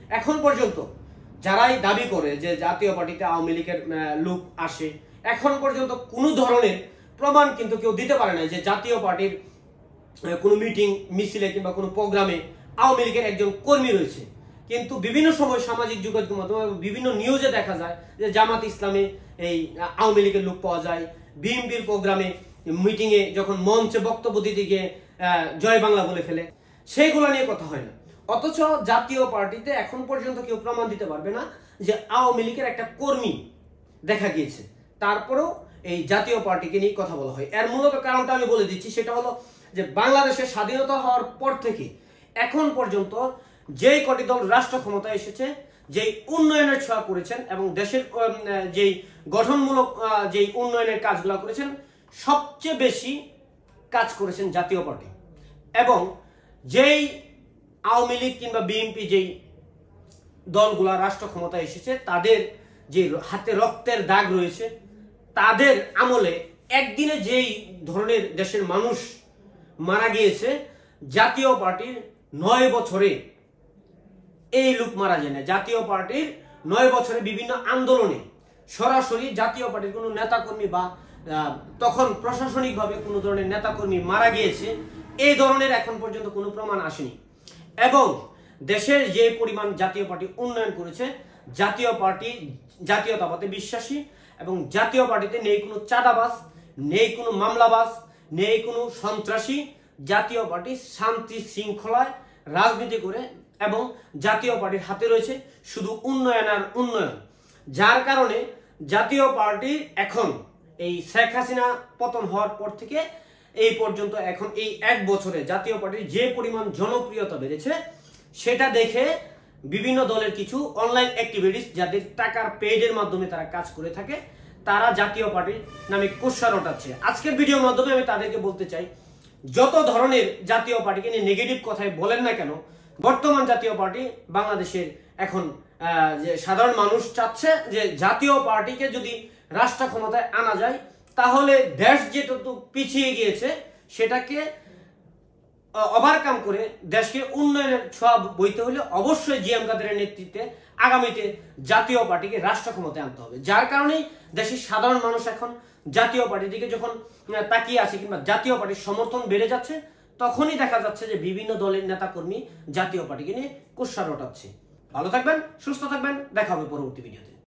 এখন পর্যন্ত যারাই দাবি করে যে জাতীয় পার্টিতে আওয়ামী লীগের লোক আসে, এখন পর্যন্ত কোনো ধরনের প্রমাণ কিন্তু কেউ দিতে পারে না যে জাতীয় পার্টির কোনো মিটিং মিছিলে কিংবা কোনো প্রোগ্রামে আওয়ামী লীগের একজন কর্মী রয়েছে। কিন্তু বিভিন্ন সময় সামাজিক যোগাযোগ মাধ্যমে বিভিন্ন নিউজে দেখা যায় যে জামাত ইসলামে এই আওয়ামী লীগের লোক পাওয়া যায়, বিএনপির প্রোগ্রামে মিটিংয়ে যখন মঞ্চে বক্তব্য দিতে গিয়ে জয় বাংলা বলে ফেলে, সেইগুলো নিয়ে কথা হয় না। অথচ জাতীয় পার্টিতে এখন পর্যন্ত কেউ প্রমাণ দিতে পারবে না যে আওয়ামী লীগের একটা কর্মী দেখা গিয়েছে। তারপরেও এই জাতীয় পার্টিকে নিয়ে কথা বলা হয়। এর মূলত কারণটা আমি বলে দিচ্ছি, সেটা হলো যে বাংলাদেশের স্বাধীনতা হওয়ার পর থেকে এখন পর্যন্ত যেই কটি দল রাষ্ট্র ক্ষমতায় এসেছে, যেই উন্নয়নের ছোঁয়া করেছেন এবং দেশের যেই গঠনমূলক যেই উন্নয়নের কাজগুলো করেছেন, সবচেয়ে বেশি কাজ করেছেন জাতীয় পার্টি। এবং যেই আওয়ামী লীগ কিংবা বিএনপি যেই দলগুলা রাষ্ট্র ক্ষমতায় এসেছে, তাদের যে হাতে রক্তের দাগ রয়েছে, তাদের আমলে একদিনে যেই ধরনের দেশের মানুষ মারা গিয়েছে, জাতীয় পার্টির 9 বছরে এই লোক মারা যায় না। জাতীয় পার্টির 9 বছরে বিভিন্ন আন্দোলনে সরাসরি জাতীয় পার্টির কোনো নেতাকর্মী বা তখন প্রশাসনিকভাবে কোনো ধরনের নেতাকর্মী মারা গিয়েছে, এই ধরনের এখন পর্যন্ত কোনো প্রমাণ আসেনি। এবং দেশের যে পরিমাণ জাতীয় পার্টি উন্নয়ন করেছে, জাতীয় পার্টি জাতীয়তাবাদে বিশ্বাসী এবং জাতীয় পার্টিতে নেই কোনো চাঁদাবাজ, নেই কোনো মামলাবাজ, নেই কোনো সন্ত্রাসী। জাতীয় পার্টি শান্তি শৃঙ্খলায় রাজনীতি করে এবং জাতীয় পার্টির হাতে রয়েছে শুধু উন্নয়ন আর উন্নয়ন। যার কারণে জাতীয় পার্টি এখন এই শেখ হাসিনা পতন হওয়ার পর থেকে এই পর্যন্ত এখন এই 1 বছরে জাতীয় পার্টির যে পরিমাণ জনপ্রিয়তা বেড়েছে, সেটা দেখে বিভিন্ন দলের কিছু অনলাইন অ্যাক্টিভিটিস যাদের টাকার পেইডের মাধ্যমে তারা কাজ করে থাকে, তারা জাতীয় পার্টির নামে কুৎসা রটাচ্ছে। আজকের ভিডিওর মাধ্যমে আমি তাদেরকে বলতে চাই, যত ধরনের জাতীয় পার্টিকে নিয়ে নেগেটিভ কথাই বলেন না কেন, বর্তমান জাতীয় পার্টি বাংলাদেশের এখন যে সাধারণ মানুষ চাচ্ছে যে জাতীয় পার্টিকে যদি রাষ্ট্র ক্ষমতায় আনা যায়, তাহলে দেশ যেটুকু পিছিয়ে গিয়েছে সেটাকে ওভারকাম করে দেশকে উন্নয়নের ছোঁয়া বইতে হলে অবশ্যই জিএম কাদেরের নেতৃত্বে আগামীতে জাতীয় পার্টিকে রাষ্ট্র ক্ষমতায় আনতে হবে। যার কারণেই দেশের সাধারণ মানুষ এখন জাতীয় পার্টির দিকে যখন তাকিয়ে আছে কিংবা জাতীয় পার্টির সমর্থন বেড়ে যাচ্ছে, তখনই দেখা যাচ্ছে যে বিভিন্ন দলের নেতাকর্মী জাতীয় পার্টিকে নিয়ে কুৎসা রটাচ্ছে। ভালো থাকবেন, সুস্থ থাকবেন, দেখা হবে পরবর্তী ভিডিওতে।